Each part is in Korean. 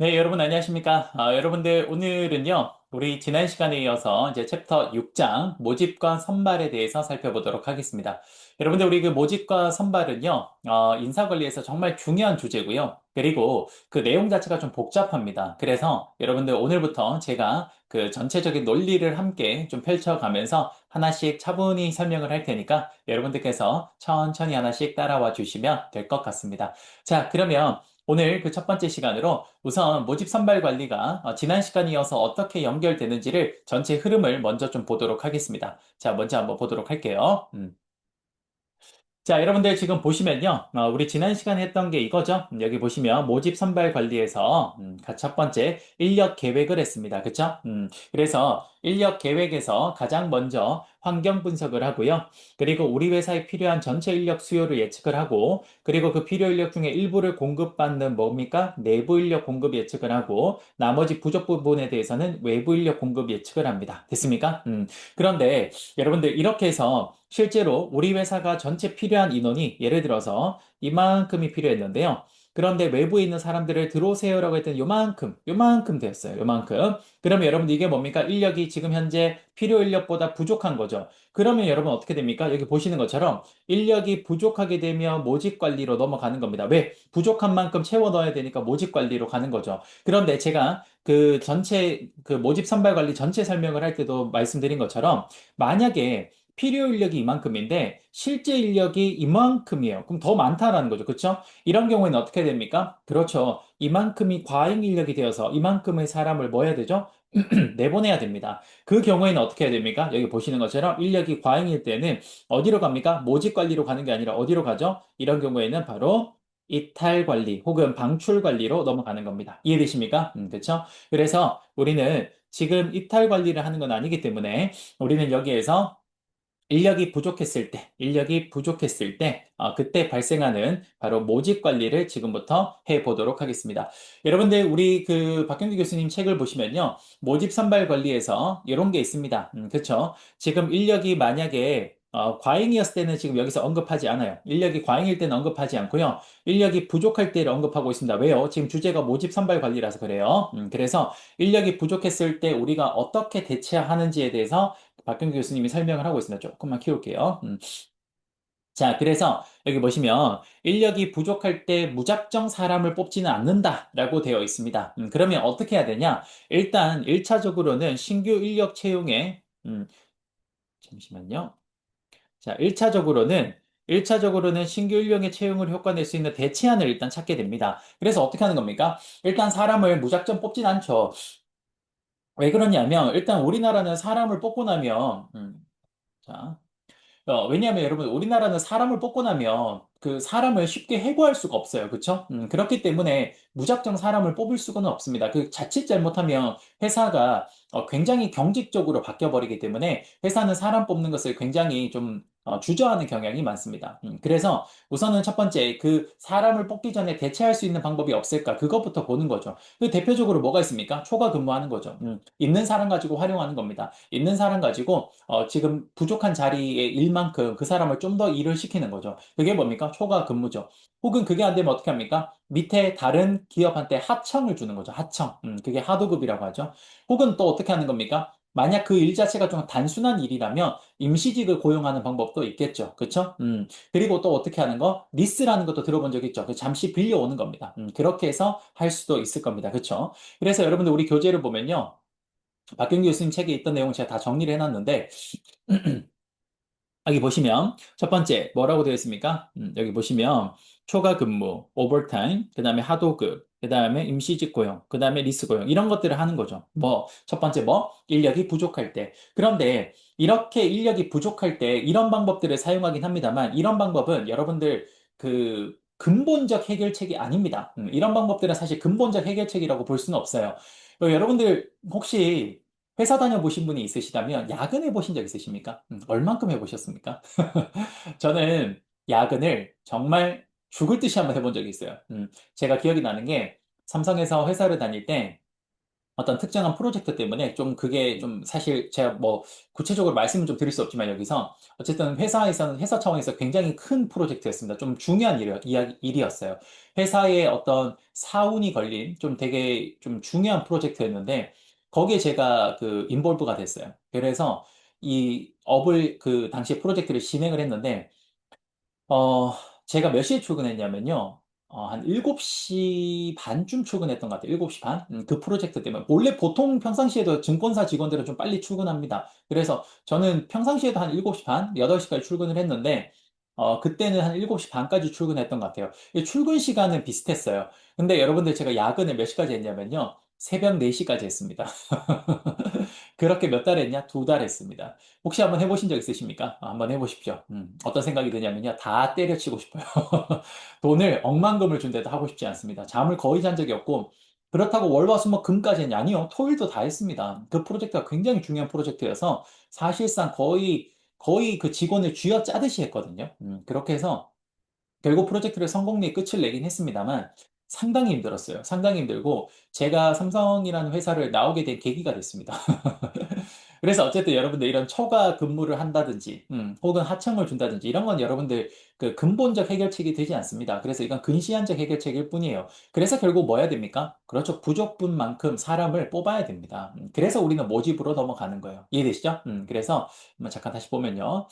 네, 여러분 안녕하십니까? 여러분들 오늘은요, 우리 지난 시간에 이어서 이제 챕터 6장 모집과 선발에 대해서 살펴보도록 하겠습니다. 여러분들 우리 그 모집과 선발은요, 인사 관리에서 정말 중요한 주제고요. 그리고 그 내용 자체가 좀 복잡합니다. 그래서 여러분들 오늘부터 제가 그 전체적인 논리를 함께 좀 펼쳐가면서 하나씩 차분히 설명을 할 테니까 여러분들께서 천천히 하나씩 따라와 주시면 될 것 같습니다. 자, 그러면 오늘 그 첫 번째 시간으로 우선 모집 선발 관리가 지난 시간에 이어서 어떻게 연결되는지를 전체 흐름을 먼저 좀 보도록 하겠습니다. 자, 먼저 한번 보도록 할게요. 자, 여러분들 지금 보시면요. 우리 지난 시간에 했던 게 이거죠. 여기 보시면 모집 선발 관리에서 첫 번째 인력 계획을 했습니다. 그쵸? 그래서 인력 계획에서 가장 먼저 환경 분석을 하고요. 그리고 우리 회사에 필요한 전체 인력 수요를 예측을 하고, 그리고 그 필요 인력 중에 일부를 공급받는 뭡니까? 내부 인력 공급 예측을 하고, 나머지 부족 부분에 대해서는 외부 인력 공급 예측을 합니다. 됐습니까? 그런데 여러분들 이렇게 해서 실제로 우리 회사가 전체 필요한 인원이 예를 들어서 이만큼이 필요했는데요. 그런데 외부에 있는 사람들을 들어오세요라고 했더니 요만큼 되었어요. 요만큼. 그러면 여러분들 이게 뭡니까? 인력이 지금 현재 필요 인력보다 부족한 거죠. 그러면 여러분 어떻게 됩니까? 여기 보시는 것처럼 인력이 부족하게 되면 모집 관리로 넘어가는 겁니다. 왜? 부족한 만큼 채워 넣어야 되니까 모집 관리로 가는 거죠. 그런데 제가 그 전체 그 모집 선발 관리 전체 설명을 할 때도 말씀드린 것처럼 만약에 필요 인력이 이만큼인데 실제 인력이 이만큼이에요. 그럼 더 많다라는 거죠. 그렇죠? 이런 경우에는 어떻게 됩니까? 그렇죠. 이만큼이 과잉 인력이 되어서 이만큼의 사람을 뭐 해야 되죠? 내보내야 됩니다. 그 경우에는 어떻게 해야 됩니까? 여기 보시는 것처럼 인력이 과잉일 때는 어디로 갑니까? 모집 관리로 가는 게 아니라 어디로 가죠? 이런 경우에는 바로 이탈 관리 혹은 방출 관리로 넘어가는 겁니다. 이해되십니까? 그렇죠? 그래서 우리는 지금 이탈 관리를 하는 건 아니기 때문에 우리는 여기에서 인력이 부족했을 때, 그때 발생하는 바로 모집 관리를 지금부터 해보도록 하겠습니다. 여러분들, 우리 그 박경규 교수님 책을 보시면요. 모집 선발 관리에서 이런 게 있습니다. 그쵸? 지금 인력이 만약에 과잉이었을 때는 지금 여기서 언급하지 않아요. 인력이 과잉일 때는 언급하지 않고요. 인력이 부족할 때를 언급하고 있습니다. 왜요? 지금 주제가 모집 선발 관리라서 그래요. 그래서 인력이 부족했을 때 우리가 어떻게 대처하는지에 대해서 박경규 교수님이 설명을 하고 있습니다. 조금만 키울게요. 자, 그래서 여기 보시면 인력이 부족할 때 무작정 사람을 뽑지는 않는다라고 되어 있습니다. 그러면 어떻게 해야 되냐? 일단 1차적으로는 신규 인력 채용에 잠시만요. 자, 1차적으로는 신규 인력의 채용을 효과 낼 수 있는 대체안을 일단 찾게 됩니다. 그래서 어떻게 하는 겁니까? 일단 사람을 무작정 뽑진 않죠. 왜 그러냐면 일단 우리나라는 사람을 뽑고 나면 자, 왜냐하면 여러분, 우리나라는 사람을 뽑고 나면 그 사람을 쉽게 해고할 수가 없어요. 그렇죠? 그렇기 때문에 무작정 사람을 뽑을 수는 없습니다. 그 자칫 잘못하면 회사가 굉장히 경직적으로 바뀌어 버리기 때문에 회사는 사람 뽑는 것을 굉장히 좀 주저하는 경향이 많습니다. 그래서 우선은 첫 번째, 그 사람을 뽑기 전에 대체할 수 있는 방법이 없을까? 그것부터 보는 거죠. 그 대표적으로 뭐가 있습니까? 초과 근무하는 거죠. 있는 사람 가지고 활용하는 겁니다. 있는 사람 가지고 지금 부족한 자리의 일만큼 그 사람을 좀 더 일을 시키는 거죠. 그게 뭡니까? 초과 근무죠. 혹은 그게 안 되면 어떻게 합니까? 밑에 다른 기업한테 하청을 주는 거죠. 하청. 그게 하도급이라고 하죠. 혹은 또 어떻게 하는 겁니까? 만약 그 일 자체가 좀 단순한 일이라면 임시직을 고용하는 방법도 있겠죠. 그렇죠? 그리고 또 어떻게 하는 거? 리스라는 것도 들어본 적 있죠. 그 잠시 빌려오는 겁니다. 그렇게 해서 할 수도 있을 겁니다. 그렇죠? 그래서 여러분들 우리 교재를 보면요. 박경규 교수님 책에 있던 내용 제가 다 정리를 해놨는데 여기 보시면 첫 번째 뭐라고 되어 있습니까? 여기 보시면 초과 근무, 오버타임, 그 다음에 하도급, 그 다음에 임시직 고용, 그 다음에 리스 고용 이런 것들을 하는 거죠. 뭐 첫 번째 뭐 인력이 부족할 때. 그런데 이렇게 인력이 부족할 때 이런 방법들을 사용하긴 합니다만 이런 방법은 여러분들 그 근본적 해결책이 아닙니다. 이런 방법들은 사실 근본적 해결책이라고 볼 수는 없어요. 여러분들 혹시 회사 다녀보신 분이 있으시다면 야근해 보신 적 있으십니까? 얼만큼 해보셨습니까? 저는 야근을 정말 죽을 듯이 한번 해본 적이 있어요. 제가 기억이 나는 게 삼성에서 회사를 다닐 때 어떤 특정한 프로젝트 때문에 좀 그게 좀 사실 제가 뭐 구체적으로 말씀은 좀 드릴 수 없지만 여기서 어쨌든 회사에서는 회사 차원에서 굉장히 큰 프로젝트였습니다. 좀 중요한 일이었어요. 회사에 어떤 사운이 걸린 좀 되게 좀 중요한 프로젝트였는데 거기에 제가 그 인볼브가 됐어요. 그래서 이 업을 그 당시에 프로젝트를 진행을 했는데 어, 제가 몇 시에 출근했냐면요. 한 7시 반쯤 출근했던 것 같아요. 7시 반? 그 프로젝트 때문에. 원래 보통 평상시에도 증권사 직원들은 좀 빨리 출근합니다. 그래서 저는 평상시에도 한 7시 반, 8시까지 출근을 했는데, 그때는 한 7시 반까지 출근했던 것 같아요. 이 출근 시간은 비슷했어요. 근데 여러분들 제가 야근을 몇 시까지 했냐면요. 새벽 4시까지 했습니다. 그렇게 몇 달 했냐? 2달 했습니다. 혹시 한번 해보신 적 있으십니까? 한번 해보십시오. 어떤 생각이 드냐면요. 다 때려치고 싶어요. 돈을 억만금을 준대도 하고 싶지 않습니다. 잠을 거의 잔 적이 없고, 그렇다고 월화수목금까지 했냐? 아니요. 토일도 다 했습니다. 그 프로젝트가 굉장히 중요한 프로젝트여서 사실상 거의 그 직원을 쥐어짜듯이 했거든요. 그렇게 해서 결국 프로젝트를 성공리에 끝을 내긴 했습니다만 상당히 힘들었어요. 상당히 힘들고 제가 삼성이라는 회사를 나오게 된 계기가 됐습니다. 그래서 어쨌든 여러분들 이런 초과 근무를 한다든지, 혹은 하청을 준다든지, 이런 건 여러분들 그 근본적 해결책이 되지 않습니다. 그래서 이건 근시안적 해결책일 뿐이에요. 그래서 결국 뭐 해야 됩니까? 그렇죠. 부족분만큼 사람을 뽑아야 됩니다. 그래서 우리는 모집으로 넘어가는 거예요. 이해되시죠? 그래서 한번 잠깐 다시 보면요.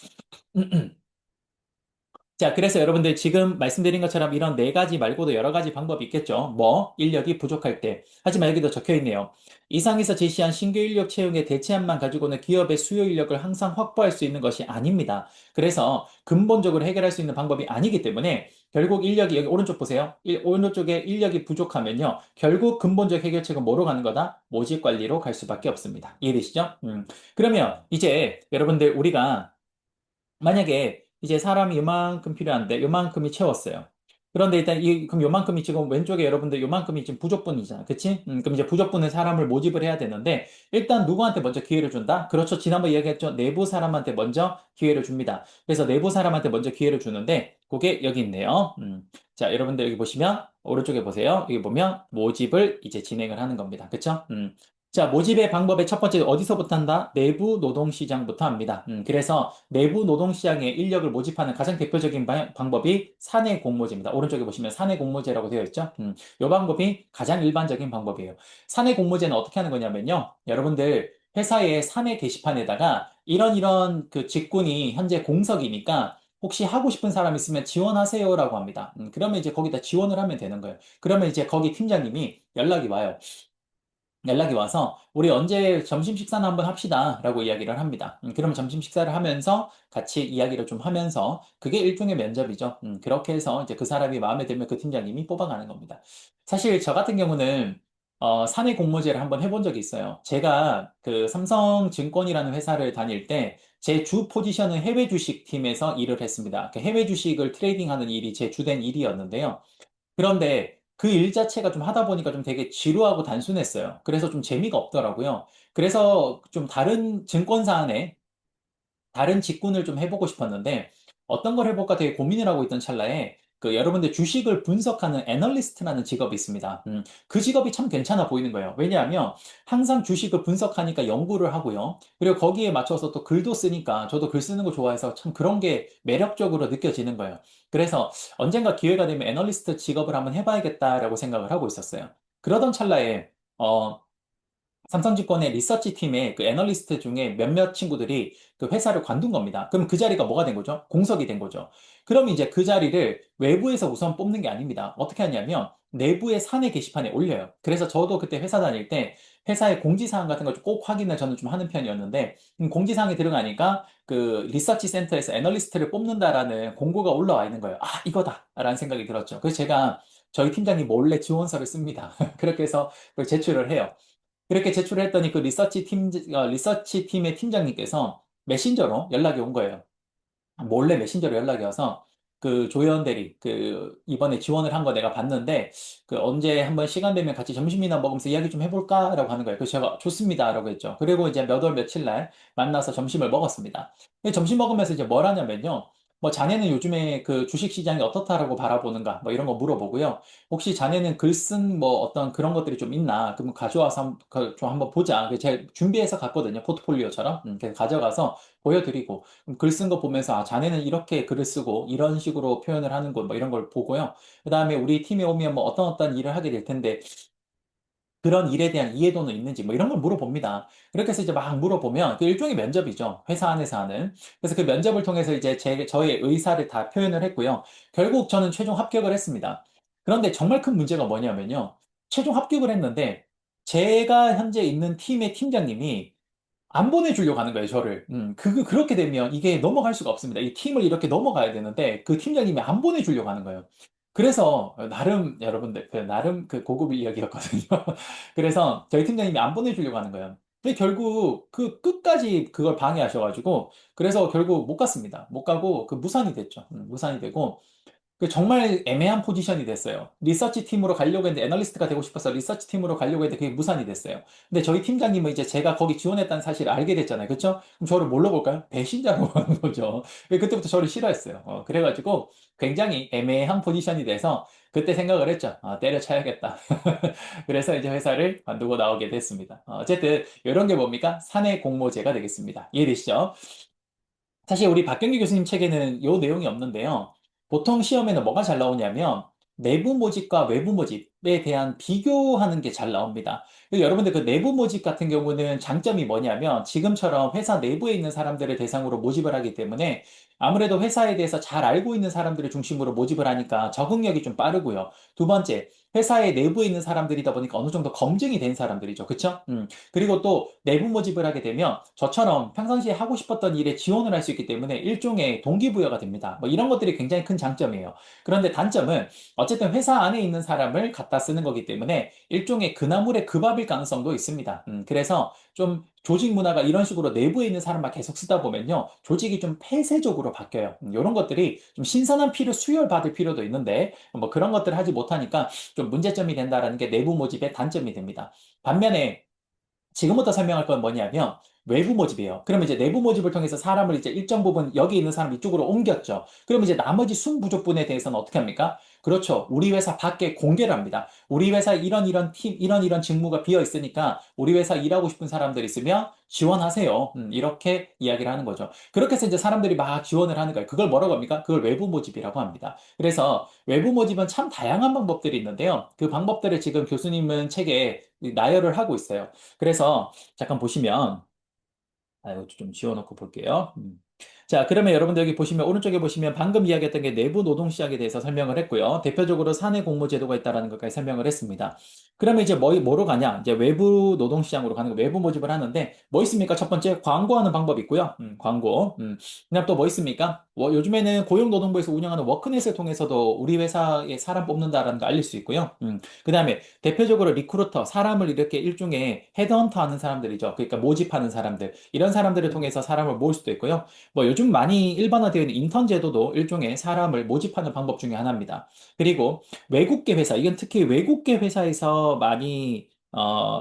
자, 그래서 여러분들 지금 말씀드린 것처럼 이런 네 가지 말고도 여러 가지 방법이 있겠죠. 뭐, 인력이 부족할 때. 하지만 여기도 적혀 있네요. 이상에서 제시한 신규 인력 채용의 대체안만 가지고는 기업의 수요 인력을 항상 확보할 수 있는 것이 아닙니다. 그래서 근본적으로 해결할 수 있는 방법이 아니기 때문에 결국 인력이, 여기 오른쪽 보세요. 오른쪽에 인력이 부족하면요. 결국 근본적 해결책은 뭐로 가는 거다? 모집 관리로 갈 수밖에 없습니다. 이해되시죠? 그러면 이제 여러분들 우리가 만약에 이제 사람이 요만큼 필요한데 요만큼이 채웠어요. 그런데 일단 그럼 요만큼이 지금 왼쪽에 여러분들 요만큼이 지금 부족분이잖아. 그치? 그럼 이제 부족분은 사람을 모집을 해야 되는데 일단 누구한테 먼저 기회를 준다? 그렇죠. 지난번 이야기했죠. 내부 사람한테 먼저 기회를 줍니다. 그래서 내부 사람한테 먼저 기회를 주는데 그게 여기 있네요. 자, 여러분들 여기 보시면 오른쪽에 보세요. 여기 보면 모집을 이제 진행을 하는 겁니다. 그쵸? 자, 모집의 방법의 첫 번째 어디서부터 한다? 내부 노동시장부터 합니다. 그래서 내부 노동시장에 인력을 모집하는 가장 대표적인 방법이 사내 공모제입니다. 오른쪽에 보시면 사내 공모제라고 되어 있죠. 이 방법이 가장 일반적인 방법이에요. 사내 공모제는 어떻게 하는 거냐면요. 여러분들 회사의 사내 게시판에다가 이런 그 직군이 현재 공석이니까 혹시 하고 싶은 사람 있으면 지원하세요라고 합니다. 그러면 이제 거기다 지원을 하면 되는 거예요. 그러면 이제 거기 팀장님이 연락이 와요. 연락이 와서 우리 언제 점심 식사나 한번 합시다 라고 이야기를 합니다. 그러면 점심 식사를 하면서 같이 이야기를 좀 하면서 그게 일종의 면접이죠. 그렇게 해서 이제 그 사람이 마음에 들면 그 팀장님이 뽑아가는 겁니다. 사실 저 같은 경우는 사내 공모제를 한번 해본 적이 있어요. 제가 그 삼성증권이라는 회사를 다닐 때 제 주 포지션은 해외 주식 팀에서 일을 했습니다. 그 해외 주식을 트레이딩하는 일이 제 주된 일이었는데요. 그런데 그 일 자체가 좀 하다 보니까 좀 되게 지루하고 단순했어요. 그래서 좀 재미가 없더라고요. 그래서 좀 다른 증권사 안에 다른 직군을 좀 해보고 싶었는데 어떤 걸 해볼까 되게 고민을 하고 있던 찰나에 그 여러분들 주식을 분석하는 애널리스트라는 직업이 있습니다. 그 직업이 참 괜찮아 보이는 거예요. 왜냐하면 항상 주식을 분석하니까 연구를 하고요. 그리고 거기에 맞춰서 또 글도 쓰니까 저도 글 쓰는 거 좋아해서 참 그런 게 매력적으로 느껴지는 거예요. 그래서 언젠가 기회가 되면 애널리스트 직업을 한번 해봐야겠다라고 생각을 하고 있었어요. 그러던 찰나에 어, 삼성증권의 리서치 팀의 그 애널리스트 중에 몇몇 친구들이 그 회사를 관둔 겁니다. 그럼 그 자리가 뭐가 된 거죠? 공석이 된 거죠. 그럼 이제 그 자리를 외부에서 우선 뽑는 게 아닙니다. 어떻게 하냐면 내부의 사내 게시판에 올려요. 그래서 저도 그때 회사 다닐 때 회사의 공지사항 같은 걸 꼭 확인을 저는 좀 하는 편이었는데 공지사항에 들어가니까 그 리서치 센터에서 애널리스트를 뽑는다라는 공고가 올라와 있는 거예요. 아, 이거다라는 생각이 들었죠. 그래서 제가 저희 팀장이 몰래 지원서를 씁니다. 그렇게 해서 그걸 제출을 해요. 그렇게 제출을 했더니 그 리서치 팀의 팀장님께서 메신저로 연락이 온 거예요. 몰래 메신저로 연락이 와서 그 조연 대리, 이번에 지원을 한 거 내가 봤는데 그 언제 한번 시간 되면 같이 점심이나 먹으면서 이야기 좀 해볼까라고 하는 거예요. 그래서 제가 좋습니다라고 했죠. 그리고 이제 몇 월 며칠 날 만나서 점심을 먹었습니다. 근데 점심 먹으면서 이제 뭘 하냐면요. 뭐 자네는 요즘에 그 주식 시장이 어떻다라고 바라보는가? 뭐 이런 거 물어보고요. 혹시 자네는 글 쓴 뭐 어떤 그런 것들이 좀 있나? 그럼 가져와서 좀 한번 보자. 제가 준비해서 갔거든요. 포트폴리오처럼. 그래서 가져가서 보여드리고 글 쓴 거 보면서 아, 자네는 이렇게 글을 쓰고 이런 식으로 표현을 하는군. 뭐 이런 걸 보고요. 그다음에 우리 팀에 오면 뭐 어떤 일을 하게 될 텐데 그런 일에 대한 이해도는 있는지 뭐 이런 걸 물어봅니다. 그렇게 해서 이제 막 물어보면 그 일종의 면접이죠. 회사 안에서 하는. 그래서 그 면접을 통해서 이제 저의 의사를 다 표현을 했고요. 결국 저는 최종 합격을 했습니다. 그런데 정말 큰 문제가 뭐냐면요. 최종 합격을 했는데 제가 현재 있는 팀의 팀장님이 안 보내주려고 하는 거예요, 저를. 그렇게 되면 이게 넘어갈 수가 없습니다. 이 팀을 이렇게 넘어가야 되는데 그 팀장님이 안 보내주려고 하는 거예요. 그래서 나름 여러분들 나름 그 고급 인력이었거든요. 그래서 저희 팀장님이 안 보내주려고 하는 거예요. 근데 결국 그 끝까지 그걸 방해하셔가지고 그래서 결국 못 갔습니다. 못 가고 그 무산이 됐죠. 무산이 되고 그 정말 애매한 포지션이 됐어요. 리서치 팀으로 가려고 했는데, 애널리스트가 되고 싶어서 리서치 팀으로 가려고 했는데 그게 무산이 됐어요. 근데 저희 팀장님은 이제 제가 거기 지원했다는 사실을 알게 됐잖아요. 그쵸? 그럼 저를 뭘로 볼까요? 배신자로 보는 거죠. 그때부터 저를 싫어했어요. 그래가지고 굉장히 애매한 포지션이 돼서 그때 생각을 했죠. 때려쳐야겠다. 그래서 이제 회사를 관두고 나오게 됐습니다. 어쨌든 이런 게 뭡니까? 사내 공모제가 되겠습니다. 이해되시죠? 사실 우리 박경기 교수님 책에는 요 내용이 없는데요. 보통 시험에는 뭐가 잘 나오냐면 내부 모집과 외부 모집에 대한 비교하는 게 잘 나옵니다. 그래서 여러분들 그 내부 모집 같은 경우는 장점이 뭐냐면 지금처럼 회사 내부에 있는 사람들을 대상으로 모집을 하기 때문에 아무래도 회사에 대해서 잘 알고 있는 사람들을 중심으로 모집을 하니까 적응력이 좀 빠르고요. 두 번째, 회사의 내부에 있는 사람들이다 보니까 어느 정도 검증이 된 사람들이죠. 그쵸? 그리고 또 내부 모집을 하게 되면 저처럼 평상시에 하고 싶었던 일에 지원을 할 수 있기 때문에 일종의 동기부여가 됩니다. 뭐 이런 것들이 굉장히 큰 장점이에요. 그런데 단점은 어쨌든 회사 안에 있는 사람을 갖다 쓰는 거기 때문에 일종의 그나물의 그 밥일 가능성도 있습니다. 그래서 좀 조직 문화가 이런 식으로 내부에 있는 사람만 계속 쓰다 보면요. 조직이 좀 폐쇄적으로 바뀌어요. 이런 것들이 좀 신선한 피를 수혈받을 필요도 있는데 뭐 그런 것들을 하지 못하니까 좀 문제점이 된다라는 게 내부 모집의 단점이 됩니다. 반면에 지금부터 설명할 건 뭐냐면 외부 모집이에요. 그러면 이제 내부 모집을 통해서 사람을 이제 일정 부분 여기 있는 사람 이쪽으로 옮겼죠. 그러면 이제 나머지 순부족분에 대해서는 어떻게 합니까? 그렇죠. 우리 회사 밖에 공개를 합니다. 우리 회사 이런 팀, 이런 직무가 비어 있으니까 우리 회사 일하고 싶은 사람들 있으면 지원하세요. 이렇게 이야기를 하는 거죠. 그렇게 해서 이제 사람들이 막 지원을 하는 거예요. 그걸 뭐라고 합니까? 그걸 외부 모집이라고 합니다. 그래서 외부 모집은 참 다양한 방법들이 있는데요. 그 방법들을 지금 교수님은 책에 나열을 하고 있어요. 그래서 잠깐 보시면 이것도 좀 지워놓고 볼게요. 자, 그러면 여러분들 여기 보시면, 오른쪽에 보시면 방금 이야기했던 게 내부 노동시장에 대해서 설명을 했고요. 대표적으로 사내 공모제도가 있다는 것까지 설명을 했습니다. 그러면 이제 뭐로 가냐? 이제 외부 노동시장으로 가는 거, 외부 모집을 하는데, 뭐 있습니까? 첫 번째, 광고하는 방법이 있고요. 광고. 그다음 또 뭐 있습니까? 요즘에는 고용노동부에서 운영하는 워크넷을 통해서도 우리 회사에 사람 뽑는다라는 거 알릴 수 있고요. 그다음에 대표적으로 리크루터, 사람을 이렇게 일종의 헤드헌터 하는 사람들이죠. 그러니까 모집하는 사람들. 이런 사람들을 통해서 사람을 모을 수도 있고요. 뭐 요즘 많이 일반화되어 있는 인턴 제도도 일종의 사람을 모집하는 방법 중에 하나입니다. 그리고 외국계 회사, 이건 특히 외국계 회사에서 많이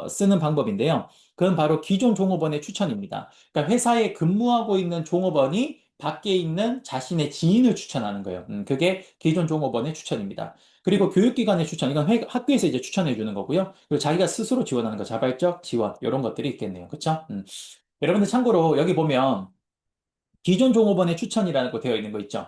쓰는 방법인데요. 그건 바로 기존 종업원의 추천입니다. 그러니까 회사에 근무하고 있는 종업원이 밖에 있는 자신의 지인을 추천하는 거예요. 그게 기존 종업원의 추천입니다. 그리고 교육기관의 추천, 이건 학교에서 이제 추천해 주는 거고요. 그리고 자기가 스스로 지원하는 거, 자발적 지원, 이런 것들이 있겠네요. 그쵸? 여러분들 참고로 여기 보면 기존 종업원의 추천이라는 거 되어 있는 거 있죠.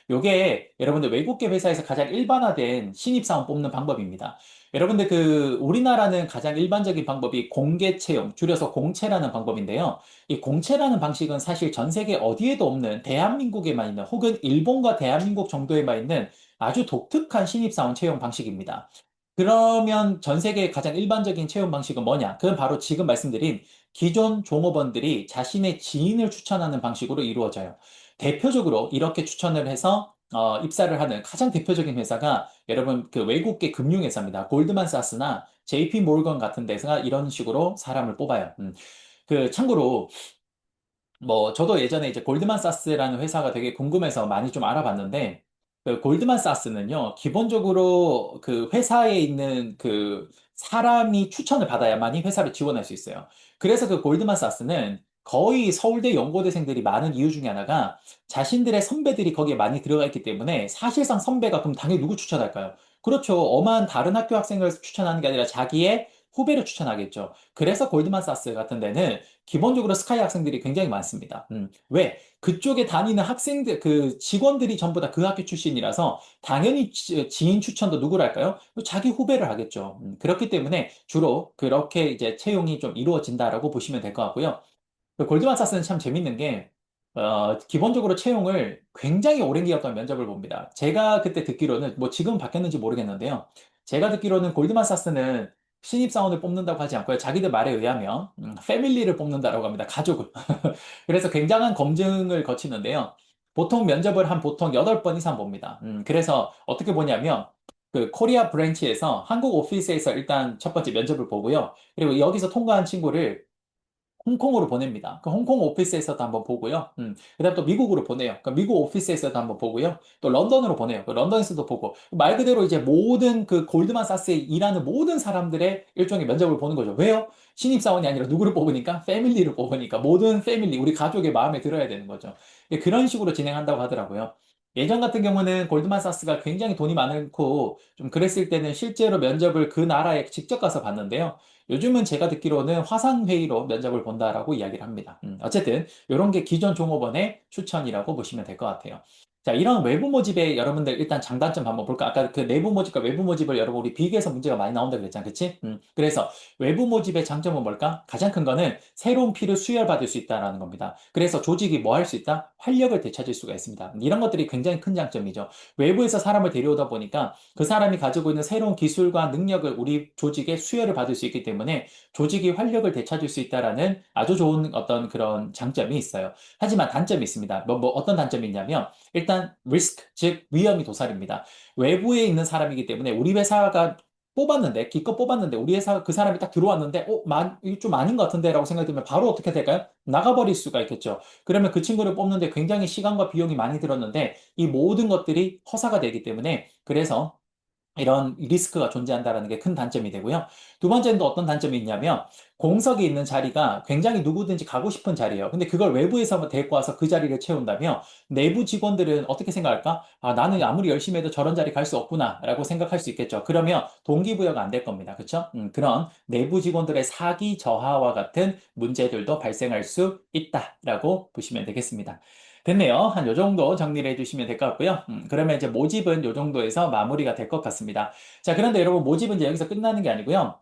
요게 여러분들 외국계 회사에서 가장 일반화된 신입사원 뽑는 방법입니다. 여러분들 우리나라는 가장 일반적인 방법이 공개 채용, 줄여서 공채라는 방법인데요. 이 공채라는 방식은 사실 전 세계 어디에도 없는 대한민국에만 있는 혹은 일본과 대한민국 정도에만 있는 아주 독특한 신입사원 채용 방식입니다. 그러면 전 세계의 가장 일반적인 채용 방식은 뭐냐? 그건 바로 지금 말씀드린 기존 종업원들이 자신의 지인을 추천하는 방식으로 이루어져요. 대표적으로 이렇게 추천을 해서 입사를 하는 가장 대표적인 회사가 여러분 그 외국계 금융회사입니다. 골드만사스나 JP 모건 같은 데서가 이런 식으로 사람을 뽑아요. 참고로 뭐 저도 예전에 이제 골드만사스라는 회사가 되게 궁금해서 많이 좀 알아봤는데 그 골드만사스는요 기본적으로 그 회사에 있는 그 사람이 추천을 받아야만이 회사를 지원할 수 있어요. 그래서 그 골드만사스는 거의 서울대 연고대생들이 많은 이유 중에 하나가 자신들의 선배들이 거기에 많이 들어가 있기 때문에 사실상 선배가 그럼 당연히 누구 추천할까요? 그렇죠. 엄한 다른 학교 학생을 추천하는 게 아니라 자기의 후배를 추천하겠죠. 그래서 골드만사스 같은 데는 기본적으로 스카이 학생들이 굉장히 많습니다. 왜? 그쪽에 다니는 학생들, 그 직원들이 전부 다 그 학교 출신이라서 당연히 지인 추천도 누구랄까요? 자기 후배를 하겠죠. 그렇기 때문에 주로 그렇게 이제 채용이 좀 이루어진다라고 보시면 될 것 같고요. 그 골드만삭스는 참 재밌는 게, 기본적으로 채용을 굉장히 오랜 기간 동안 면접을 봅니다. 제가 그때 듣기로는, 뭐 지금 바뀌었는지 모르겠는데요. 제가 듣기로는 골드만삭스는 신입사원을 뽑는다고 하지 않고요. 자기들 말에 의하면, 패밀리를 뽑는다라고 합니다. 가족을. 그래서 굉장한 검증을 거치는데요. 보통 면접을 한 보통 8번 이상 봅니다. 그래서 어떻게 보냐면, 그 코리아 브랜치에서 한국 오피스에서 일단 첫 번째 면접을 보고요. 그리고 여기서 통과한 친구를 홍콩으로 보냅니다. 그 홍콩 오피스에서도 한번 보고요. 그다음 또 미국으로 보내요. 그 미국 오피스에서도 한번 보고요. 또 런던으로 보내요. 그 런던에서도 보고 말 그대로 이제 모든 그 골드만삭스에 일하는 모든 사람들의 일종의 면접을 보는 거죠. 왜요? 신입사원이 아니라 누구를 뽑으니까 패밀리를 뽑으니까 모든 패밀리 우리 가족의 마음에 들어야 되는 거죠. 그런 식으로 진행한다고 하더라고요. 예전 같은 경우는 골드만삭스가 굉장히 돈이 많고 좀 그랬을 때는 실제로 면접을 그 나라에 직접 가서 봤는데요. 요즘은 제가 듣기로는 화상회의로 면접을 본다라고 이야기를 합니다. 어쨌든 이런 게 기존 종업원의 추천이라고 보시면 될 것 같아요. 자, 이런 외부 모집의 여러분들 일단 장단점 한번 볼까? 아까 그 내부 모집과 외부 모집을 여러분 우리 비교해서 문제가 많이 나온다 그랬잖아. 그치? 그래서 외부 모집의 장점은 뭘까? 가장 큰 거는 새로운 피를 수혈받을 수 있다라는 겁니다. 그래서 조직이 뭐 할 수 있다? 활력을 되찾을 수가 있습니다. 이런 것들이 굉장히 큰 장점이죠. 외부에서 사람을 데려오다 보니까 그 사람이 가지고 있는 새로운 기술과 능력을 우리 조직에 수혈을 받을 수 있기 때문에 조직이 활력을 되찾을 수 있다라는 아주 좋은 어떤 그런 장점이 있어요. 하지만 단점이 있습니다. 뭐 어떤 단점이 있냐면 일단 리스크, 즉 위험이 도살입니다. 외부에 있는 사람이기 때문에 우리 회사가 뽑았는데, 기껏 뽑았는데, 우리 회사 그 사람이 딱 들어왔는데, 이거 좀 아닌 것 같은데? 라고 생각이 들면 바로 어떻게 될까요? 나가버릴 수가 있겠죠. 그러면 그 친구를 뽑는데 굉장히 시간과 비용이 많이 들었는데, 이 모든 것들이 허사가 되기 때문에, 그래서 이런 리스크가 존재한다는 게 큰 단점이 되고요. 두 번째는 또 어떤 단점이 있냐면 공석이 있는 자리가 굉장히 누구든지 가고 싶은 자리예요. 근데 그걸 외부에서 뭐 데리고 와서 그 자리를 채운다면 내부 직원들은 어떻게 생각할까? 아, 나는 아무리 열심히 해도 저런 자리 갈 수 없구나라고 생각할 수 있겠죠. 그러면 동기부여가 안 될 겁니다. 그렇죠? 그런 내부 직원들의 사기 저하와 같은 문제들도 발생할 수 있다라고 보시면 되겠습니다. 됐네요. 한 요 정도 정리를 해주시면 될 것 같고요. 그러면 이제 모집은 요 정도에서 마무리가 될 것 같습니다. 자, 그런데 여러분 모집은 이제 여기서 끝나는 게 아니고요.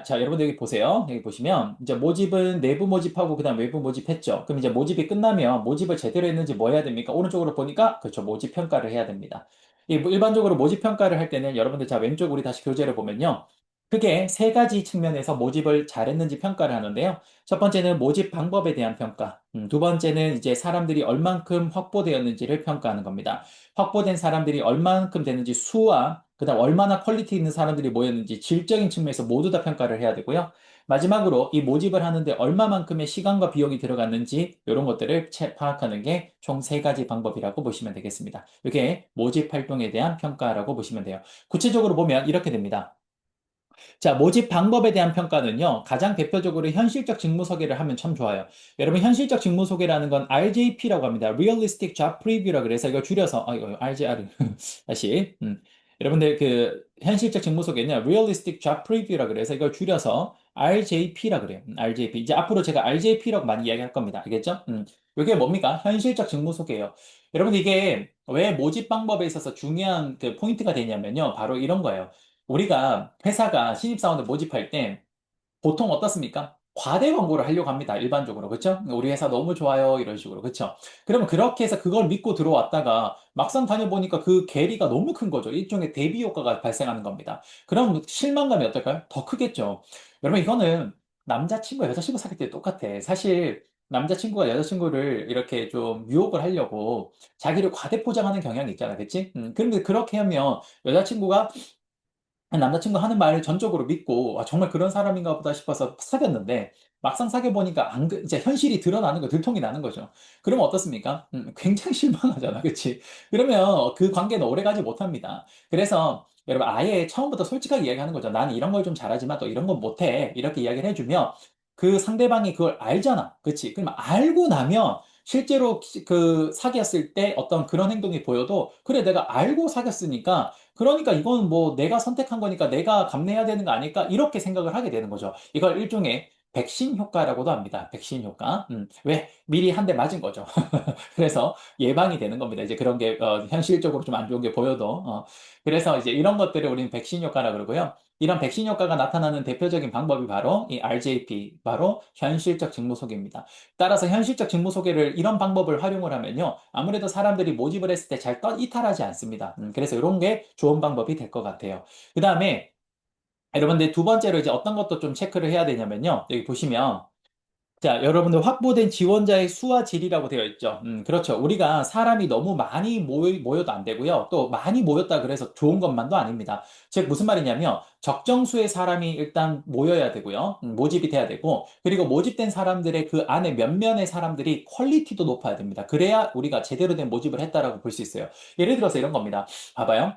자, 여러분 여기 보세요. 여기 보시면 이제 모집은 내부 모집하고 그다음 외부 모집했죠. 그럼 이제 모집이 끝나면 모집을 제대로 했는지 뭐 해야 됩니까? 오른쪽으로 보니까 그렇죠. 모집 평가를 해야 됩니다. 일반적으로 모집 평가를 할 때는 여러분들 자 왼쪽 우리 다시 교재를 보면요. 크게 세 가지 측면에서 모집을 잘했는지 평가를 하는데요. 첫 번째는 모집 방법에 대한 평가. 두 번째는 이제 사람들이 얼만큼 확보되었는지를 평가하는 겁니다. 확보된 사람들이 얼만큼 되는지 수와 그다음 얼마나 퀄리티 있는 사람들이 모였는지 질적인 측면에서 모두 다 평가를 해야 되고요. 마지막으로 이 모집을 하는데 얼마만큼의 시간과 비용이 들어갔는지 이런 것들을 파악하는 게 총 세 가지 방법이라고 보시면 되겠습니다. 이게 모집 활동에 대한 평가라고 보시면 돼요. 구체적으로 보면 이렇게 됩니다. 자, 모집 방법에 대한 평가는요, 가장 대표적으로 현실적 직무 소개를 하면 참 좋아요. 여러분, 현실적 직무 소개라는 건 RJP라고 합니다. Realistic Job Preview라 그래서 이걸 줄여서, 이거 RJR. 다시. 여러분들, 그, 현실적 직무 소개는 Realistic Job Preview라 그래서 이걸 줄여서 RJP라 그래요. RJP. 이제 앞으로 제가 RJP라고 많이 이야기할 겁니다. 알겠죠? 이게 뭡니까? 현실적 직무 소개예요. 여러분, 이게 왜 모집 방법에 있어서 중요한 그 포인트가 되냐면요. 바로 이런 거예요. 우리가 회사가 신입사원을 모집할 때 보통 어떻습니까? 과대 광고를 하려고 합니다. 일반적으로. 그렇죠? 우리 회사 너무 좋아요. 이런 식으로. 그렇죠? 그러면 그렇게 해서 그걸 믿고 들어왔다가 막상 다녀보니까 그 괴리가 너무 큰 거죠. 일종의 대비 효과가 발생하는 겁니다. 그럼 실망감이 어떨까요? 더 크겠죠. 여러분 이거는 남자친구, 여자친구 사귈 때 똑같아. 사실 남자친구가 여자친구를 이렇게 좀 유혹을 하려고 자기를 과대 포장하는 경향이 있잖아. 그치? 그런데 그렇게 하면 여자친구가 남자친구 하는 말을 전적으로 믿고 정말 그런 사람인가 보다 싶어서 사귀었는데 막상 사귀어보니까 이제 현실이 드러나는 거, 들통이 나는 거죠. 그러면 어떻습니까? 굉장히 실망하잖아. 그치? 그러면 그 관계는 오래가지 못합니다. 그래서 여러분 아예 처음부터 솔직하게 이야기하는 거죠. 나는 이런 걸 좀 잘하지만 또 이런 건 못해. 이렇게 이야기를 해주면 그 상대방이 그걸 알잖아. 그치? 그럼 알고 나면 실제로 그 사귀었을 때 어떤 그런 행동이 보여도 그래, 내가 알고 사귀었으니까 그러니까 이건 뭐 내가 선택한 거니까 내가 감내해야 되는 거 아닐까? 이렇게 생각을 하게 되는 거죠. 이걸 일종의 백신 효과라고도 합니다. 백신 효과. 왜? 미리 한 대 맞은 거죠. 그래서 예방이 되는 겁니다. 이제 그런 게 현실적으로 좀 안 좋은 게 보여도. 그래서 이제 이런 것들을 우리는 백신 효과라 그러고요. 이런 백신 효과가 나타나는 대표적인 방법이 바로 이 RJP, 바로 현실적 직무 소개입니다. 따라서 현실적 직무 소개를 이런 방법을 활용을 하면요. 아무래도 사람들이 모집을 했을 때 잘 이탈하지 않습니다. 그래서 이런 게 좋은 방법이 될 것 같아요. 그 다음에 여러분들 두 번째로 이제 어떤 것도 좀 체크를 해야 되냐면요. 여기 보시면 자, 여러분들 확보된 지원자의 수와 질이라고 되어 있죠. 그렇죠. 우리가 사람이 너무 많이 모여도 안 되고요. 또 많이 모였다 그래서 좋은 것만도 아닙니다. 즉, 무슨 말이냐면, 적정수의 사람이 일단 모여야 되고요. 모집이 돼야 되고, 그리고 모집된 사람들의 그 안에 몇몇의 사람들이 퀄리티도 높아야 됩니다. 그래야 우리가 제대로 된 모집을 했다라고 볼 수 있어요. 예를 들어서 이런 겁니다. 봐봐요.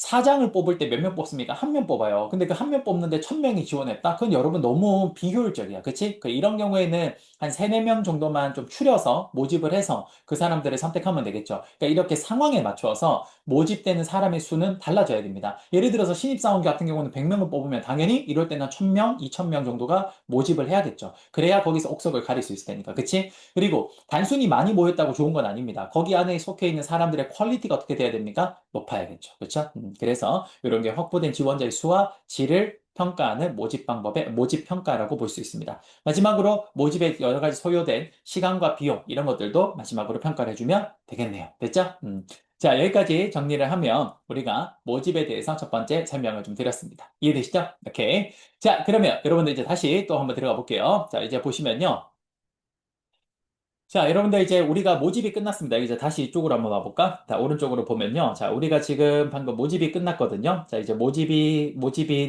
사장을 뽑을 때 몇 명 뽑습니까? 한 명 뽑아요. 근데 그 한 명 뽑는데 1,000명이 지원했다? 그건 여러분 너무 비효율적이야. 그치? 이런 경우에는 한 3, 4명 정도만 좀 추려서 모집을 해서 그 사람들을 선택하면 되겠죠. 그러니까 이렇게 상황에 맞춰서 모집되는 사람의 수는 달라져야 됩니다. 예를 들어서 신입사원 같은 경우는 100명을 뽑으면 당연히 이럴 때는 1,000명, 2,000명 정도가 모집을 해야겠죠. 그래야 거기서 옥석을 가릴 수 있을 테니까. 그치? 그리고 단순히 많이 모였다고 좋은 건 아닙니다. 거기 안에 속해 있는 사람들의 퀄리티가 어떻게 돼야 됩니까? 높아야겠죠. 그렇죠? 그래서 이런 게 확보된 지원자의 수와 질을 평가하는 모집 방법의 모집 평가라고 볼 수 있습니다. 마지막으로 모집에 여러 가지 소요된 시간과 비용 이런 것들도 마지막으로 평가를 해주면 되겠네요. 됐죠? 자, 여기까지 정리를 하면 우리가 모집에 대해서 첫 번째 설명을 좀 드렸습니다. 이해되시죠? 오케이. 자, 그러면 여러분들 이제 다시 또 한번 들어가 볼게요. 자, 이제 보시면요. 자, 여러분들 이제 우리가 모집이 끝났습니다. 이제 다시 이쪽으로 한번 와볼까? 자, 오른쪽으로 보면요. 자, 우리가 지금 방금 모집이 끝났거든요. 자, 이제 모집이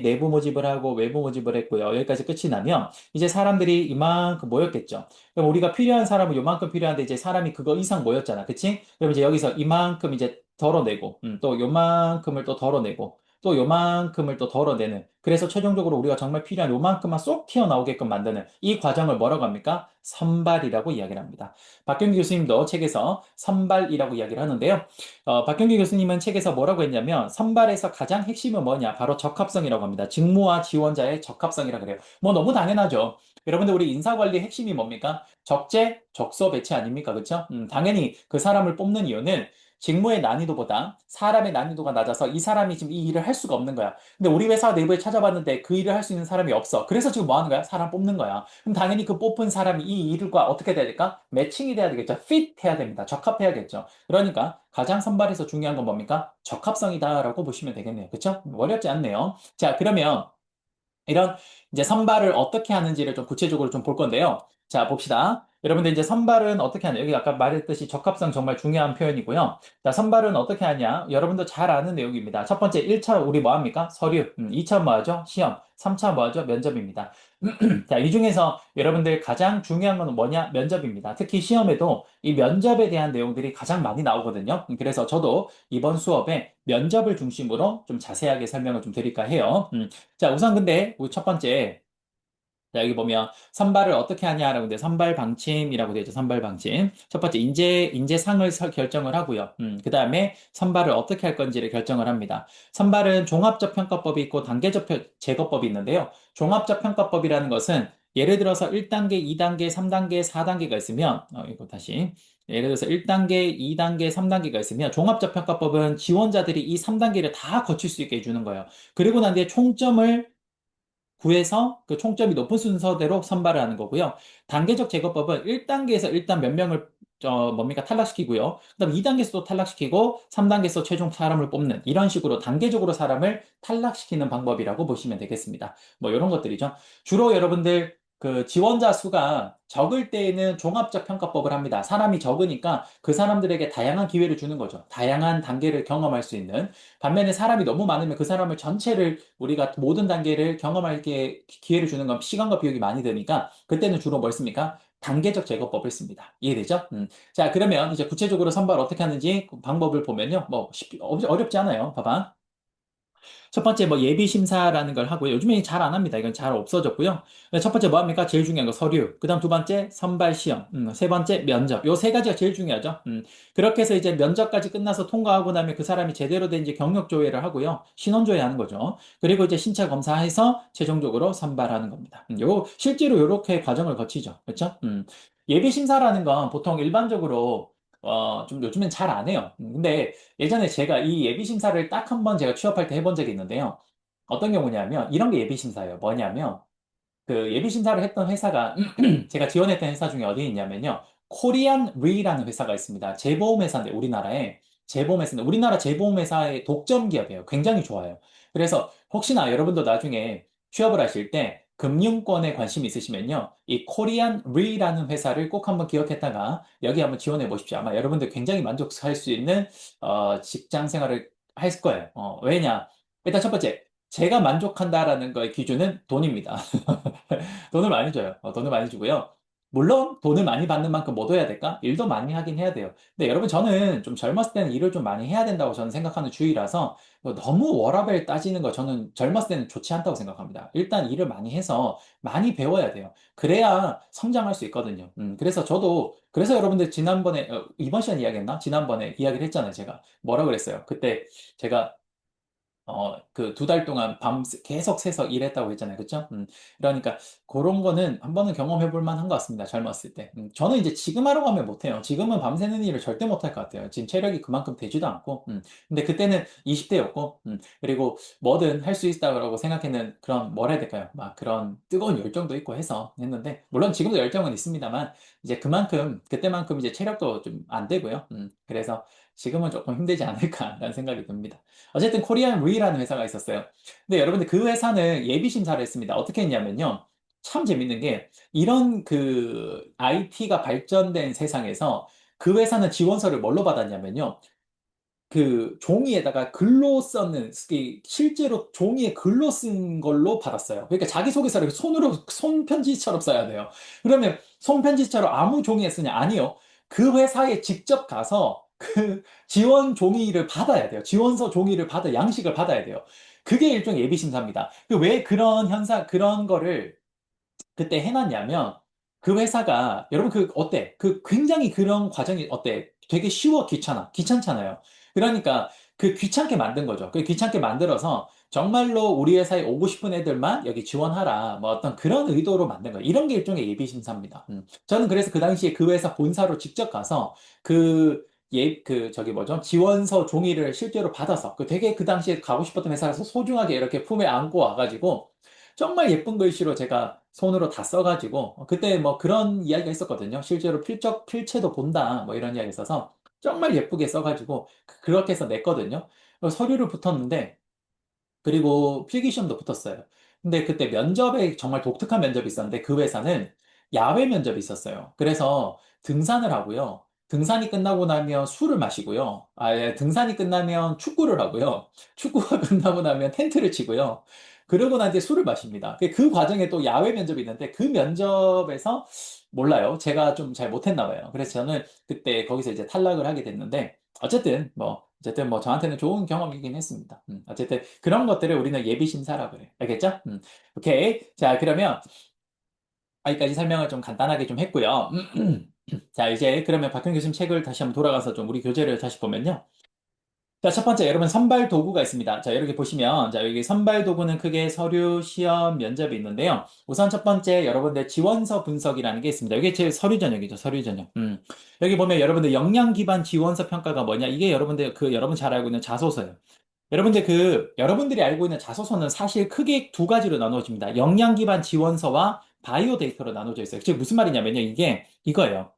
내부 모집을 하고 외부 모집을 했고요. 여기까지 끝이 나면 이제 사람들이 이만큼 모였겠죠. 그럼 우리가 필요한 사람은 요만큼 필요한데 이제 사람이 그거 이상 모였잖아. 그치? 그럼 이제 여기서 이만큼 이제 덜어내고, 또 요만큼을 또 덜어내고, 또 요만큼을 또 덜어내는. 그래서 최종적으로 우리가 정말 필요한 요만큼만 쏙 튀어나오게끔 만드는 이 과정을 뭐라고 합니까? 선발이라고 이야기를 합니다. 박경기 교수님도 책에서 선발이라고 이야기를 하는데요. 박경기 교수님은 책에서 뭐라고 했냐면 선발에서 가장 핵심은 뭐냐? 바로 적합성이라고 합니다. 직무와 지원자의 적합성이라 그래요. 뭐 너무 당연하죠. 여러분들 우리 인사관리의 핵심이 뭡니까? 적재, 적소 배치 아닙니까? 그렇죠? 당연히 그 사람을 뽑는 이유는 직무의 난이도보다 사람의 난이도가 낮아서 이 사람이 지금 이 일을 할 수가 없는 거야. 근데 우리 회사 내부에 찾아봤는데 그 일을 할 수 있는 사람이 없어. 그래서 지금 뭐 하는 거야? 사람 뽑는 거야. 그럼 당연히 그 뽑은 사람이 이 일과 어떻게 돼야 될까? 매칭이 돼야 되겠죠. fit 해야 됩니다. 적합해야겠죠. 그러니까 가장 선발에서 중요한 건 뭡니까? 적합성이다라고 보시면 되겠네요. 그렇죠? 어렵지 않네요. 자, 그러면 이런 이제 선발을 어떻게 하는지를 좀 구체적으로 좀 볼 건데요. 자, 봅시다. 여러분들 이제 선발은 어떻게 하냐? 여기 아까 말했듯이 적합성 정말 중요한 표현이고요. 자, 선발은 어떻게 하냐? 여러분도 잘 아는 내용입니다. 첫 번째, 1차 우리 뭐 합니까? 서류. 2차 뭐 하죠? 시험. 3차 뭐 하죠? 면접입니다. 자, 이 중에서 여러분들 가장 중요한 건 뭐냐? 면접입니다. 특히 시험에도 이 면접에 대한 내용들이 가장 많이 나오거든요. 그래서 저도 이번 수업에 면접을 중심으로 좀 자세하게 설명을 좀 드릴까 해요. 자, 우선 근데 우리 첫 번째 자, 여기 보면 선발을 어떻게 하냐라고 데 선발 방침이라고 되어 있죠. 선발 방침. 첫 번째 인재상을 결정을 하고요. 그다음에 선발을 어떻게 할 건지를 결정을 합니다. 선발은 종합적 평가법이 있고 단계적 제거법이 있는데요. 종합적 평가법이라는 것은 예를 들어서 1단계, 2단계, 3단계, 4단계가 있으면 이거 다시 예를 들어서 1단계, 2단계, 3단계가 있으면 종합적 평가법은 지원자들이 이 3단계를 다 거칠 수 있게 해주는 거예요. 그리고 난 뒤에 총점을 구해서 그 총점이 높은 순서대로 선발을 하는 거고요. 단계적 제거법은 1단계에서 일단 몇 명을 뭡니까 탈락시키고요. 그다음 2단계에서도 탈락시키고 3단계에서 최종 사람을 뽑는 이런 식으로 단계적으로 사람을 탈락시키는 방법이라고 보시면 되겠습니다. 뭐 이런 것들이죠. 주로 여러분들 그 지원자 수가 적을 때에는 종합적 평가법을 합니다. 사람이 적으니까 그 사람들에게 다양한 기회를 주는 거죠. 다양한 단계를 경험할 수 있는. 반면에 사람이 너무 많으면 그 사람을 전체를 우리가 모든 단계를 경험할 게 기회를 주는 건 시간과 비용이 많이 드니까 그때는 주로 뭘 씁니까? 단계적 제거법을 씁니다. 이해되죠? 자, 그러면 이제 구체적으로 선발 어떻게 하는지 그 방법을 보면요. 뭐 어렵지 않아요. 봐봐. 첫 번째 뭐 예비 심사라는 걸 하고요. 요즘에 잘 안 합니다. 이건 잘 없어졌고요. 첫 번째 뭐 합니까? 제일 중요한 거 서류. 그다음 두 번째 선발 시험. 세 번째 면접. 요 세 가지가 제일 중요하죠. 그렇게 해서 이제 면접까지 끝나서 통과하고 나면 그 사람이 제대로 된 이제 경력 조회를 하고요. 신원 조회하는 거죠. 그리고 이제 신차 검사해서 최종적으로 선발하는 겁니다. 요 실제로 요렇게 과정을 거치죠. 그렇죠? 예비 심사라는 건 보통 일반적으로 좀 요즘엔 잘 안 해요. 근데 예전에 제가 이 예비 심사를 딱 한 번 제가 취업할 때 해본 적이 있는데요. 어떤 경우냐면 이런 게 예비 심사예요. 뭐냐면 그 예비 심사를 했던 회사가 제가 지원했던 회사 중에 어디 있냐면요. 코리안 리라는 회사가 있습니다. 재보험 회사인데 우리나라에 재보험 회사인데 우리나라 재보험 회사의 독점 기업이에요. 굉장히 좋아요. 그래서 혹시나 여러분도 나중에 취업을 하실 때 금융권에 관심 있으시면요. 이 코리안 리라는 회사를 꼭 한번 기억했다가 여기 한번 지원해 보십시오. 아마 여러분들 굉장히 만족할 수 있는 직장 생활을 할 거예요. 왜냐? 일단 첫 번째, 제가 만족한다라는 거의 기준은 돈입니다. 돈을 많이 줘요. 돈을 많이 주고요. 물론 돈을 많이 받는 만큼 뭐 해야 될까? 일도 많이 하긴 해야 돼요. 근데 여러분 저는 좀 젊었을 때는 일을 좀 많이 해야 된다고 저는 생각하는 주의라서 너무 워라밸 따지는 거 저는 젊었을 때는 좋지 않다고 생각합니다. 일단 일을 많이 해서 많이 배워야 돼요. 그래야 성장할 수 있거든요. 그래서 저도 그래서 여러분들 지난번에 이번 시간 이야기했나? 지난번에 이야기를 했잖아요. 제가 뭐라 그랬어요? 그때 제가 그 두 달 동안 계속 새서 일했다고 했잖아요. 그쵸? 그러니까 그런 거는 한 번은 경험해 볼 만한 것 같습니다. 젊었을 때. 저는 이제 지금 하라고 하면 못해요. 지금은 밤새는 일을 절대 못할 것 같아요. 지금 체력이 그만큼 되지도 않고. 근데 그때는 20대였고, 그리고 뭐든 할 수 있다고 생각했는 그런, 뭐라 해야 될까요? 막 그런 뜨거운 열정도 있고 해서 했는데, 물론 지금도 열정은 있습니다만, 이제 그만큼, 그때만큼 이제 체력도 좀 안 되고요. 그래서 지금은 조금 힘들지 않을까라는 생각이 듭니다. 어쨌든 코리안 루이라는 회사가 있었어요. 근데 여러분들 그 회사는 예비 심사를 했습니다. 어떻게 했냐면요. 참 재밌는 게 이런 그 IT가 발전된 세상에서 그 회사는 지원서를 뭘로 받았냐면요. 그 종이에다가 글로 썼는 실제로 종이에 글로 쓴 걸로 받았어요. 그러니까 자기소개서를 손으로 손편지처럼 써야 돼요. 그러면 손편지처럼 아무 종이에 쓰냐? 아니요. 그 회사에 직접 가서 그 지원 종이를 받아야 돼요. 지원서 종이를 받아 양식을 받아야 돼요. 그게 일종의 예비 심사입니다. 왜 그런 그런 거를 그때 해놨냐면 그 회사가 여러분 그 어때? 그 굉장히 그런 과정이 어때? 되게 쉬워 귀찮잖아요. 그러니까 그 귀찮게 만든 거죠. 그 귀찮게 만들어서 정말로 우리 회사에 오고 싶은 애들만 여기 지원하라 뭐 어떤 그런 의도로 만든 거예요. 이런 게 일종의 예비 심사입니다. 저는 그래서 그 당시에 그 회사 본사로 직접 가서 그 저기 뭐죠? 지원서 종이를 실제로 받아서 그 되게 그 당시에 가고 싶었던 회사에서 소중하게 이렇게 품에 안고 와가지고 정말 예쁜 글씨로 제가 손으로 다 써가지고 그때 뭐 그런 이야기가 있었거든요. 실제로 필체도 본다 뭐 이런 이야기 있어서 정말 예쁘게 써가지고 그렇게 해서 냈거든요. 서류를 붙었는데 그리고 필기시험도 붙었어요. 근데 그때 면접에 정말 독특한 면접이 있었는데 그 회사는 야외 면접이 있었어요. 그래서 등산을 하고요. 등산이 끝나고 나면 술을 마시고요. 등산이 끝나면 축구를 하고요. 축구가 끝나고 나면 텐트를 치고요. 그러고 난 뒤에 술을 마십니다. 그 과정에 또 야외 면접이 있는데 그 면접에서 몰라요. 제가 좀 잘 못했나 봐요. 그래서 저는 그때 거기서 이제 탈락을 하게 됐는데 어쨌든 뭐 저한테는 좋은 경험이긴 했습니다. 어쨌든 그런 것들을 우리는 예비 심사라고 그래. 알겠죠? 오케이. 자, 그러면 여기까지 설명을 좀 간단하게 좀 했고요. 자, 이제 그러면 박현 교수님 책을 다시 한번 돌아가서 좀 우리 교재를 다시 보면요. 자, 첫 번째, 여러분 선발 도구가 있습니다. 자, 이렇게 보시면, 자, 여기 선발 도구는 크게 서류, 시험, 면접이 있는데요. 우선 첫 번째, 여러분들 지원서 분석이라는 게 있습니다. 이게 제 서류 전형이죠, 서류 전형. 여기 보면 여러분들 역량 기반 지원서 평가가 뭐냐? 이게 여러분들 여러분 잘 알고 있는 자소서예요. 여러분들 여러분들이 알고 있는 자소서는 사실 크게 두 가지로 나누어집니다. 역량 기반 지원서와 바이오 데이터로 나눠져 있어요. 즉, 무슨 말이냐면요. 이게 이거예요.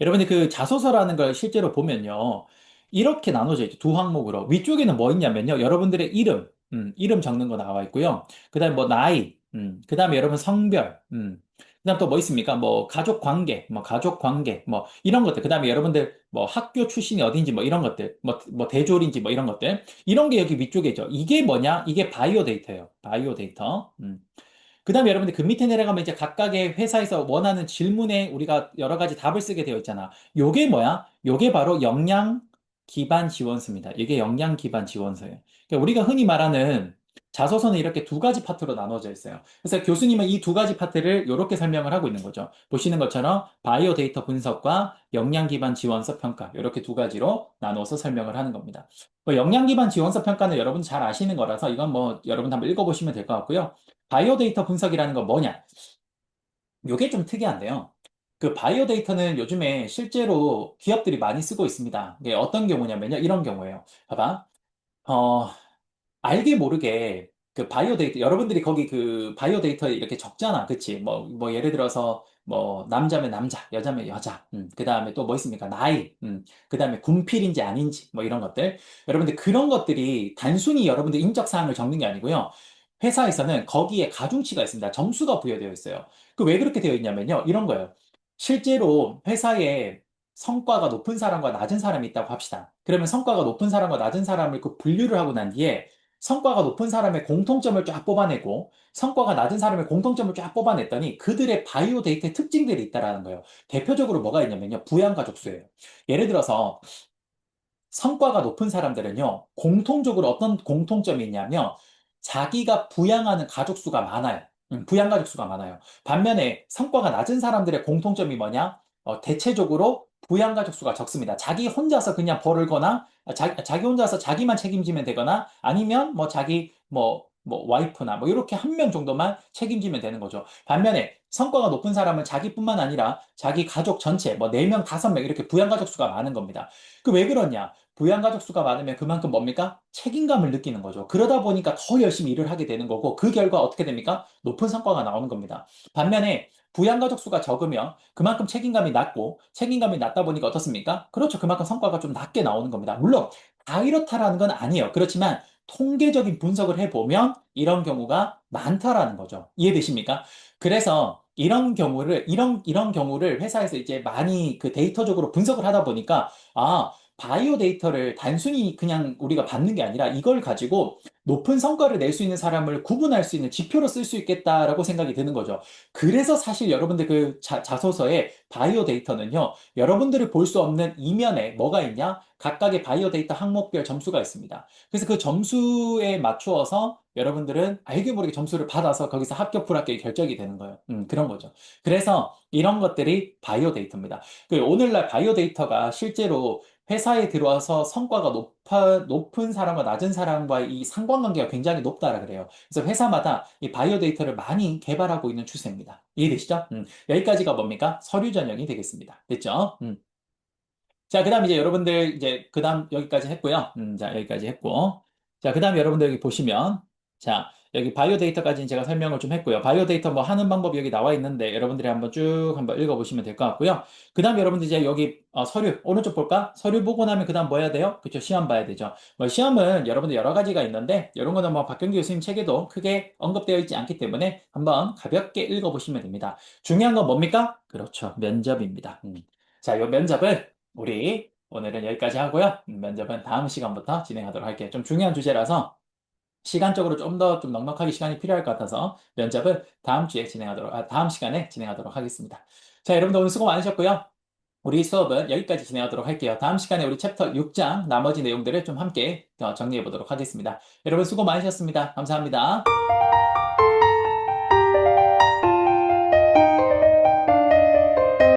여러분들 그 자소서라는 걸 실제로 보면요. 이렇게 나눠져 있죠. 두 항목으로. 위쪽에는 뭐 있냐면요. 여러분들의 이름 적는 거 나와 있고요. 그 다음에 뭐 나이, 그 다음에 여러분 성별, 그 다음 또 뭐 있습니까? 뭐 가족 관계, 뭐 이런 것들. 그 다음에 여러분들 뭐 학교 출신이 어딘지 뭐 이런 것들, 뭐 대졸인지 뭐 이런 것들. 이런 게 여기 위쪽에 있죠. 이게 뭐냐? 이게 바이오 데이터예요. 바이오 데이터. 그 다음에 여러분들 그 밑에 내려가면 이제 각각의 회사에서 원하는 질문에 우리가 여러 가지 답을 쓰게 되어 있잖아. 요게 뭐야? 요게 바로 역량, 기반 지원서입니다. 이게 역량 기반 지원서예요. 그러니까 우리가 흔히 말하는 자소서는 이렇게 두 가지 파트로 나눠져 있어요. 그래서 교수님은 이 두 가지 파트를 이렇게 설명을 하고 있는 거죠. 보시는 것처럼 바이오 데이터 분석과 역량 기반 지원서 평가 이렇게 두 가지로 나눠서 설명을 하는 겁니다. 뭐 역량 기반 지원서 평가는 여러분 잘 아시는 거라서 이건 뭐 여러분 한번 읽어보시면 될 것 같고요. 바이오 데이터 분석이라는 건 뭐냐? 이게 좀 특이한데요. 그 바이오 데이터는 요즘에 실제로 기업들이 많이 쓰고 있습니다. 이게 어떤 경우냐면요. 이런 경우예요. 봐봐. 어, 알게 모르게 그 바이오 데이터, 여러분들이 거기 그 바이오 데이터에 이렇게 적잖아. 그치? 뭐 예를 들어서 뭐 남자면 남자, 여자면 여자, 그 다음에 또 뭐 있습니까? 나이, 그 다음에 군필인지 아닌지, 뭐 이런 것들. 여러분들 그런 것들이 단순히 여러분들 인적사항을 적는 게 아니고요. 회사에서는 거기에 가중치가 있습니다. 점수가 부여되어 있어요. 그 왜 그렇게 되어 있냐면요. 이런 거예요. 실제로 회사에 성과가 높은 사람과 낮은 사람이 있다고 합시다. 그러면 성과가 높은 사람과 낮은 사람을 그 분류를 하고 난 뒤에 성과가 높은 사람의 공통점을 쫙 뽑아내고 성과가 낮은 사람의 공통점을 쫙 뽑아냈더니 그들의 바이오 데이터의 특징들이 있다라는 거예요. 대표적으로 뭐가 있냐면요. 부양가족 수예요. 예를 들어서 성과가 높은 사람들은요, 공통적으로 어떤 공통점이 있냐면, 자기가 부양하는 가족 수가 많아요. 부양 가족 수가 많아요. 반면에 성과가 낮은 사람들의 공통점이 뭐냐? 대체적으로 부양 가족 수가 적습니다. 자기 혼자서 그냥 벌을거나, 자기 혼자서 자기만 책임지면 되거나, 아니면 뭐 자기, 와이프나 뭐 이렇게 한 명 정도만 책임지면 되는 거죠. 반면에 성과가 높은 사람은 자기뿐만 아니라 자기 가족 전체, 뭐 4명, 5명 이렇게 부양 가족 수가 많은 겁니다. 그 왜 그러냐? 부양가족 수가 많으면 그만큼 뭡니까? 책임감을 느끼는 거죠. 그러다 보니까 더 열심히 일을 하게 되는 거고, 그 결과 어떻게 됩니까? 높은 성과가 나오는 겁니다. 반면에 부양가족 수가 적으면 그만큼 책임감이 낮고, 책임감이 낮다 보니까 어떻습니까? 그렇죠. 그만큼 성과가 좀 낮게 나오는 겁니다. 물론, 다 이렇다라는 건 아니에요. 그렇지만, 통계적인 분석을 해보면 이런 경우가 많다라는 거죠. 이해되십니까? 그래서 이런 경우를 회사에서 이제 많이 그 데이터적으로 분석을 하다 보니까, 바이오 데이터를 단순히 그냥 우리가 받는 게 아니라 이걸 가지고 높은 성과를 낼 수 있는 사람을 구분할 수 있는 지표로 쓸 수 있겠다라고 생각이 드는 거죠. 그래서 사실 여러분들 그 자소서의 바이오 데이터는요, 여러분들이 볼 수 없는 이면에 뭐가 있냐? 각각의 바이오 데이터 항목별 점수가 있습니다. 그래서 그 점수에 맞추어서 여러분들은 알게 모르게 점수를 받아서 거기서 합격, 불합격이 결정이 되는 거예요. 그런 거죠. 그래서 이런 것들이 바이오 데이터입니다. 그 오늘날 바이오 데이터가 실제로 회사에 들어와서 성과가 높은 사람과 낮은 사람과의 이 상관관계가 굉장히 높다라 그래요. 그래서 회사마다 이 바이오 데이터를 많이 개발하고 있는 추세입니다. 이해되시죠? 여기까지가 뭡니까? 서류 전형이 되겠습니다. 됐죠? 자, 그 다음 이제 여러분들 이제 그 다음 여기까지 했고요. 자, 여기까지 했고. 자, 그 다음 여러분들 여기 보시면 자, 여기 바이오 데이터까지는 제가 설명을 좀 했고요. 바이오 데이터 뭐 하는 방법이 여기 나와 있는데 여러분들이 한번 쭉 한번 읽어보시면 될 것 같고요. 그 다음 여러분들 이제 여기 서류 오른쪽 볼까? 서류 보고 나면 그 다음 뭐 해야 돼요? 그쵸? 시험 봐야 되죠. 뭐 시험은 여러분들 여러 가지가 있는데 이런 거는 뭐 박경기 교수님 책에도 크게 언급되어 있지 않기 때문에 한번 가볍게 읽어보시면 됩니다. 중요한 건 뭡니까? 그렇죠. 면접입니다. 자, 요 면접을 우리 오늘은 여기까지 하고요. 면접은 다음 시간부터 진행하도록 할게요. 좀 중요한 주제라서 시간적으로 좀 더 좀 넉넉하게 시간이 필요할 것 같아서 면접은 다음 시간에 진행하도록 하겠습니다. 자, 여러분들 오늘 수고 많으셨고요. 우리 수업은 여기까지 진행하도록 할게요. 다음 시간에 우리 챕터 6장 나머지 내용들을 좀 함께 정리해 보도록 하겠습니다. 여러분 수고 많으셨습니다. 감사합니다.